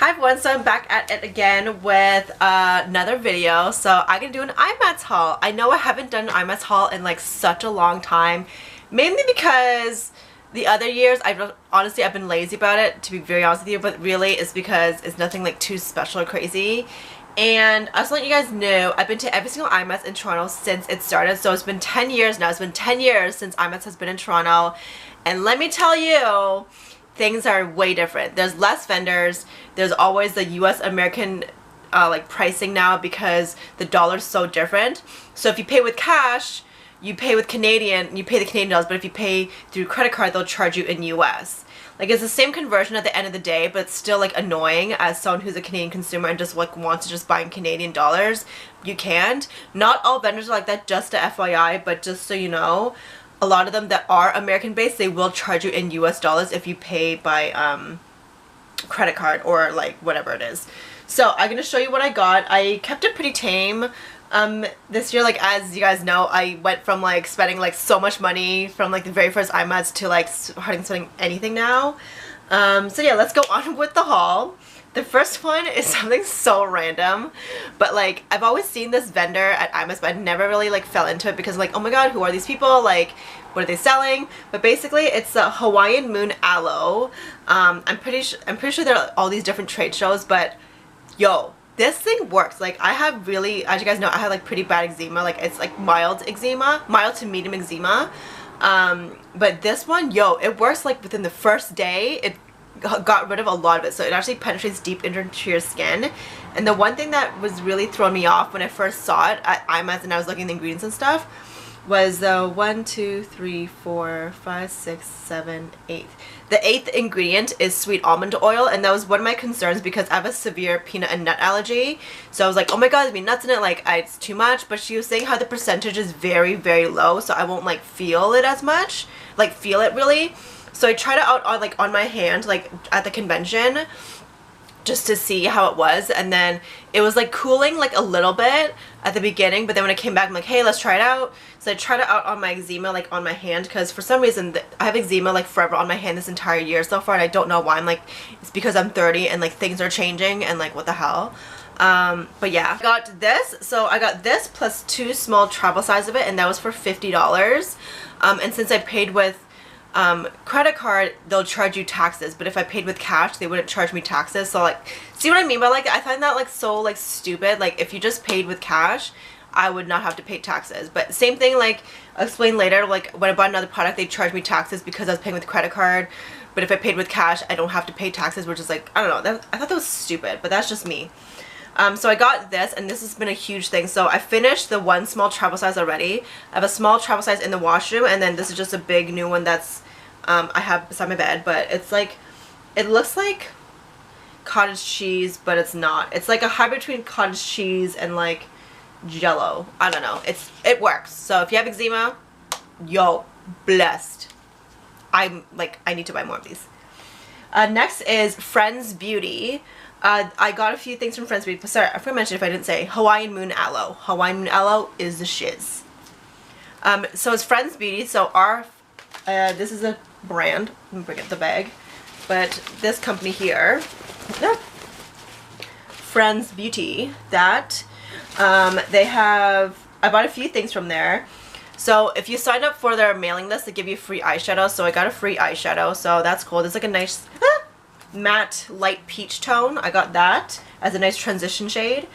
Hi everyone, so I'm back at it again with another video. So I'm gonna do an IMATS haul. I know I haven't done an IMATS haul in like such a long time, mainly because the other years honestly I've been lazy about it, to be very honest with you, but really it's because it's nothing like too special or crazy. And I was letting you guys know I've been to every single IMATS in Toronto since it started. So it's been 10 years now. It's been 10 years since IMATS has been in Toronto, and let me tell you, things are way different. There's less vendors. There's always the US American like pricing now because the dollar's so different. So if you pay with cash, you pay with Canadian, you pay the Canadian dollars, but if you pay through credit card, they'll charge you in US. Like, it's the same conversion at the end of the day, but it's still like annoying as someone who's a Canadian consumer and just like wants to just buy in Canadian dollars. You can't. Not all vendors are like that, just a FYI, but just so you know, a lot of them that are American based, they will charge you in US dollars if you pay by credit card or like whatever it is. So I'm gonna show you what I got. I kept it pretty tame this year. Like, as you guys know, I went from like spending like so much money from like the very first IMATS to like hardly spending anything now. So yeah, let's go on with the haul. The first one is something so random, but like I've always seen this vendor at IMATS, but I never really like fell into it because like, oh my god, who are these people? Like, what are they selling? But basically it's a Hawaiian Moon aloe. I'm pretty sure there are all these different trade shows, but yo, this thing works. Like, I have really, as you guys know, I have like pretty bad eczema. Like, it's like mild eczema, mild to medium eczema. But this one, yo, it works like within the first day. It got rid of a lot of it, so it actually penetrates deep into your skin. And the one thing that was really throwing me off when I first saw it at IMATS and I was looking at the ingredients and stuff was the 1, 2, 3, 4, 5, 6, 7, 8. The 8th ingredient is sweet almond oil, and that was one of my concerns because I have a severe peanut and nut allergy. So I was like, oh my god, there's nuts in it, like it's too much. But she was saying how the percentage is very, very low, so I won't like feel it as much, like feel it really. So I tried it out on like on my hand, like at the convention, just to see how it was, and then it was like cooling like a little bit at the beginning, but then when I came back I'm like, hey, let's try it out. So I tried it out on my eczema, like on my hand, because for some reason I have eczema like forever on my hand this entire year so far, and I don't know why. I'm like, it's because I'm 30 and like things are changing and like what the hell. But yeah, I got this. So I got this plus 2 small travel size of it, and that was for $50. And since I paid with credit card, they'll charge you taxes, but if I paid with cash, they wouldn't charge me taxes. So like, see what I mean? But like, I find that like so like stupid. Like, if you just paid with cash, I would not have to pay taxes. But same thing, like I'll explain later, like when I bought another product, they charged me taxes because I was paying with credit card, but if I paid with cash, I don't have to pay taxes, which is like, I don't know, I thought that was stupid, but that's just me. So I got this, and this has been a huge thing. So I finished the one small travel size already. I have a small travel size in the washroom, and then this is just a big new one that's I have beside my bed, but it's like, it looks like cottage cheese, but it's not. It's like a hybrid between cottage cheese and like Jello. I don't know. It works. So if you have eczema, yo, blessed. I'm like, I need to buy more of these. Next is Friends Beauty. I got a few things from Friends Beauty. Sorry, I forgot to mention if I didn't say Hawaiian Moon Aloe. Hawaiian Moon Aloe is the shiz. So it's Friends Beauty. So this is a brand. Let me bring it the bag. But this company here, Friends Beauty, that they have, I bought a few things from there. So if you sign up for their mailing list, they give you free eyeshadow. So I got a free eyeshadow, so that's cool. There's like a nice matte light peach tone. I got that as a nice transition shade.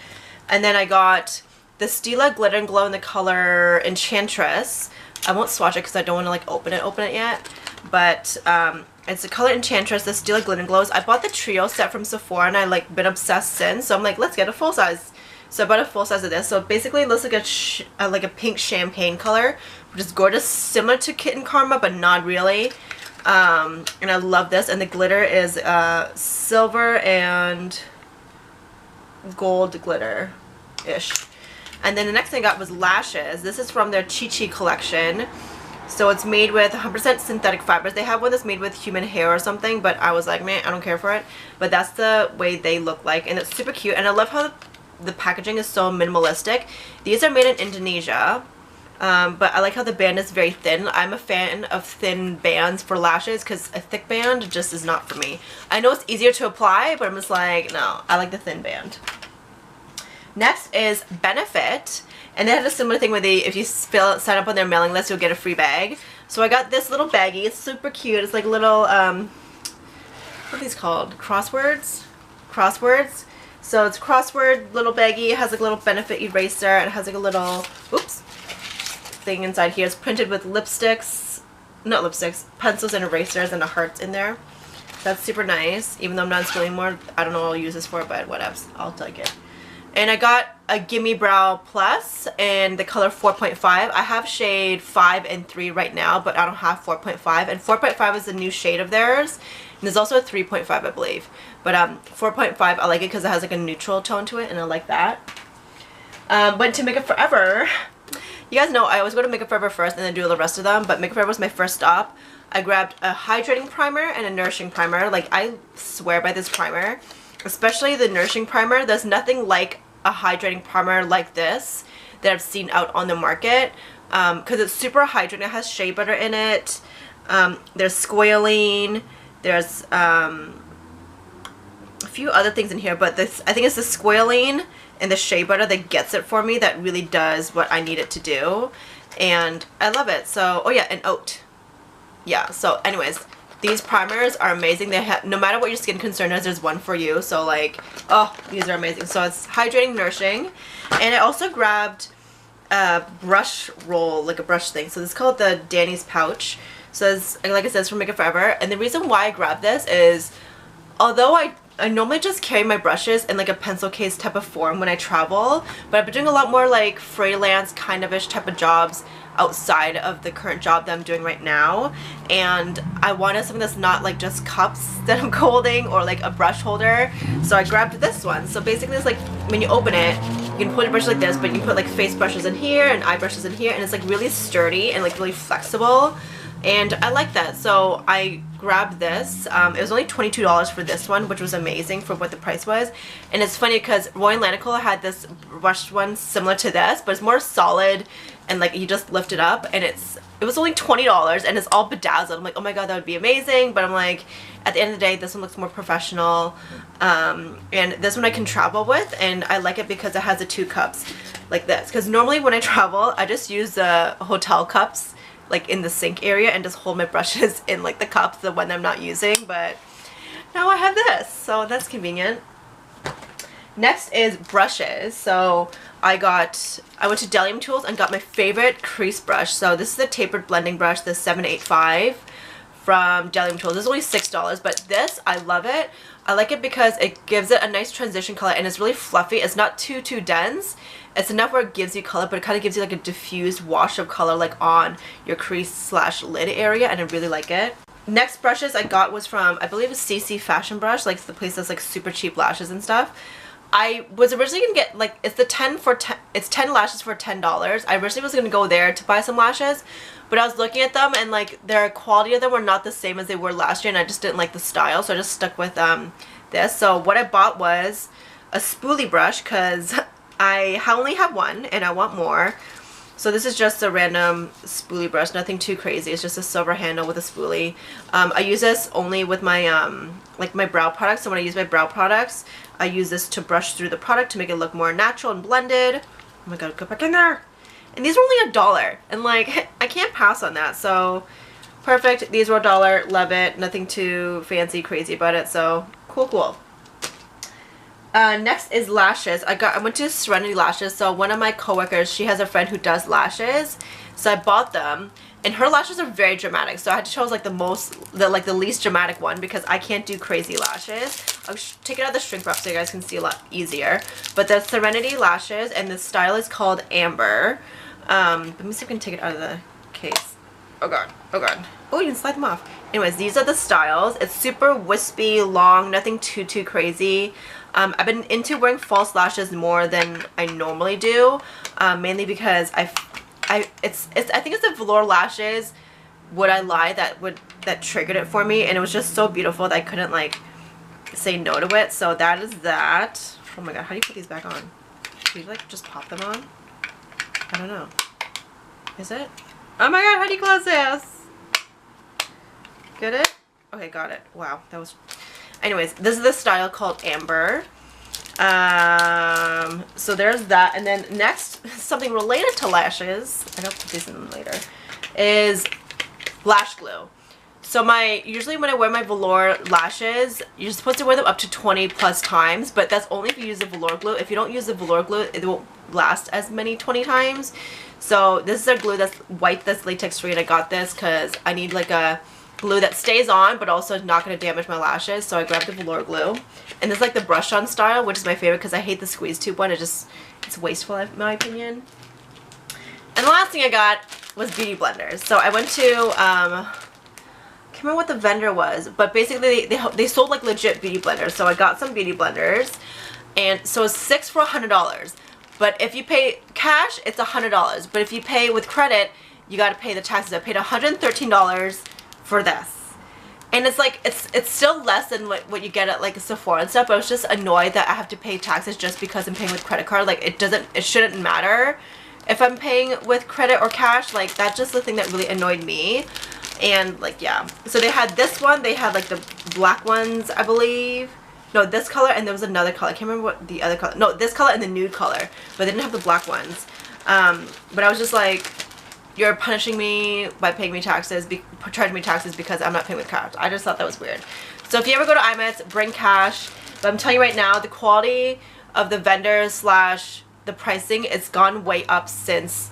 And then I got the Stila Glitter and Glow in the color Enchantress. I won't swatch it because I don't want to like open it yet. But it's the color Enchantress, the Stila Glitter and Glows. I bought the trio set from Sephora, and I like been obsessed since. So I'm like, let's get a full size. So I bought a full size of this. So basically it looks like a pink champagne color, which is gorgeous, similar to Kitten Karma, but not really. And I love this. And the glitter is silver and gold glitter-ish. And then the next thing I got was lashes. This is from their Chi Chi collection. So it's made with 100% synthetic fibers. They have one that's made with human hair or something, but I was like, man, I don't care for it. But that's the way they look like, and it's super cute. And I love how the packaging is so minimalistic. These are made in Indonesia. But I like how the band is very thin. I'm a fan of thin bands for lashes because a thick band just is not for me. I know it's easier to apply, but I'm just like, no, I like the thin band. Next is Benefit, and they had a similar thing where if you sign up on their mailing list, you'll get a free bag. So I got this little baggie. It's super cute. It's like little, what are these called? Crosswords? Crosswords. So it's crossword little baggie. It has like a little Benefit eraser, and it has like a little, oops, thing inside here. It's printed with lipsticks, not lipsticks, pencils and erasers and a heart in there. That's super nice. Even though I'm not in school anymore, I don't know what I'll use this for, but whatever, I'll take it. And I got a Gimme Brow Plus in the color 4.5. I have shade 5 and 3 right now, but I don't have 4.5. And 4.5 is the new shade of theirs. And there's also a 3.5, I believe. But 4.5, I like it because it has like a neutral tone to it, and I like that. Went to Makeup Forever. You guys know I always go to Makeup Forever first and then do the rest of them, but Makeup Forever was my first stop. I grabbed a hydrating primer and a nourishing primer. Like, I swear by this primer. Especially the nourishing primer. There's nothing like a hydrating primer like this that I've seen out on the market, because it's super hydrating. It has shea butter in it. There's squalene. There's a few other things in here, but this, I think it's the squalene and the shea butter that gets it for me, that really does what I need it to do, and I love it. So, oh yeah, and oat. Yeah, so anyways, these primers are amazing. They have, no matter what your skin concern is, there's one for you. So like, oh, these are amazing. So it's hydrating, nourishing. And I also grabbed a brush roll, like a brush thing. So this is called the Danny's Pouch. So it's, like I said, it's from Makeup Forever. And the reason why I grabbed this is, although I normally just carry my brushes in like a pencil case type of form when I travel, but I've been doing a lot more like freelance kind of ish type of jobs outside of the current job that I'm doing right now, and I wanted something that's not like just cups that I'm holding or like a brush holder, so I grabbed this one. So basically it's like, when you open it, you can put your brush like this, but you can put like face brushes in here and eye brushes in here, and it's like really sturdy and like really flexible, and I like that. So I grabbed this. It was only $22 for this one, which was amazing for what the price was. And it's funny because Roy and Lanicola had this brush one similar to this, but it's more solid, and like you just lift it up, and it was only $20, and it's all bedazzled. I'm like, oh my god, that would be amazing, but I'm like, at the end of the day, this one looks more professional, and this one I can travel with, and I like it because it has the 2 cups like this, because normally when I travel, I just use the hotel cups like in the sink area and just hold my brushes in like the cups, the one I'm not using, but now I have this, so that's convenient. Next is brushes. So I went to Delium Tools and got my favorite crease brush. So this is the tapered blending brush, the 785 from Delium Tools. This is only $6, but this, I love it. I like it because it gives it a nice transition color, and it's really fluffy. It's not too dense. It's enough where it gives you color, but it kind of gives you like a diffused wash of color like on your crease / lid area, and I really like it. Next brushes I got was from, I believe it's CC Fashion Brush, like the place that's like super cheap lashes and stuff. I was originally gonna get like, it's 10 lashes for $10. I originally was gonna go there to buy some lashes, but I was looking at them and like their quality of them were not the same as they were last year, and I just didn't like the style, so I just stuck with this. So what I bought was a spoolie brush because I only have one and I want more. So this is just a random spoolie brush, nothing too crazy. It's just a silver handle with a spoolie. I use this only with my like my brow products. So when I use my brow products, I use this to brush through the product to make it look more natural and blended. Oh my god, go back in there. And these were only $1, and like I can't pass on that. So perfect. These were $1. Love it. Nothing too fancy, crazy about it. So cool. Next is lashes. I went to Serenity Lashes. So one of my coworkers, she has a friend who does lashes, so I bought them, and her lashes are very dramatic, so I had to choose like the least dramatic one because I can't do crazy lashes. I'll take it out of the shrink wrap so you guys can see a lot easier. But the Serenity Lashes, and the style is called Amber. Let me see if I can take it out of the case. Oh god. Oh, you can slide them off. Anyways, these are the styles. It's super wispy, long, nothing too crazy. I've been into wearing false lashes more than I normally do, mainly because I think it's the velour lashes, would I lie, that triggered it for me, and it was just so beautiful that I couldn't like say no to it. So that is that. Oh my god, how do you put these back on? Do you like just pop them on? I don't know. Is it? Oh my god, how do you close this? Get it? Okay, got it. Wow, that was... Anyways, this is the style called Amber. So there's that. And then next, something related to lashes, I gotta put these in later, is lash glue. So usually when I wear my velour lashes, you're supposed to wear them up to 20 plus times, but that's only if you use the velour glue. If you don't use the velour glue, it won't last as many 20 times. So this is a glue that's white, that's latex free, and I got this because I need like a glue that stays on but also is not going to damage my lashes. So I grabbed the velour glue, and this is like the brush on style, which is my favorite because I hate the squeeze tube one. It's wasteful in my opinion. And the last thing I got was beauty blenders. So I went to I can't remember what the vendor was, but basically they sold like legit beauty blenders. So I got some beauty blenders, and so it's 6 for $100. But if you pay cash, it's $100. But if you pay with credit, you got to pay the taxes. I paid $113 for this, and it's like it's still less than what you get at like a Sephora and stuff. But I was just annoyed that I have to pay taxes just because I'm paying with credit card. Like it shouldn't matter if I'm paying with credit or cash. Like that's just the thing that really annoyed me. And like, yeah, so they had this one, they had like the black ones, I believe. No, this color, and there was another color. I can't remember what the other color. No, this color and the nude color, but they didn't have the black ones. But I was just like, you're punishing me by paying me taxes, charging me taxes because I'm not paying with cash. I just thought that was weird. So if you ever go to IMATS, bring cash. But I'm telling you right now, the quality of the vendors / the pricing, it's gone way up since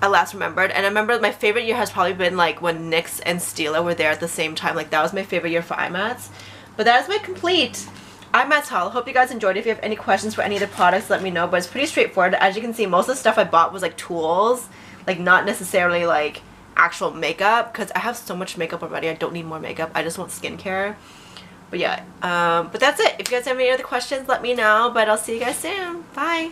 I last remembered. And I remember my favorite year has probably been like when NYX and Stila were there at the same time. Like that was my favorite year for IMATS. But that is my complete IMATS haul. Hope you guys enjoyed. If you have any questions for any of the products, let me know. But it's pretty straightforward. As you can see, most of the stuff I bought was like tools, like not necessarily like actual makeup, because I have so much makeup already. I don't need more makeup. I just want skincare. But yeah, but that's it. If you guys have any other questions, let me know. But I'll see you guys soon. Bye.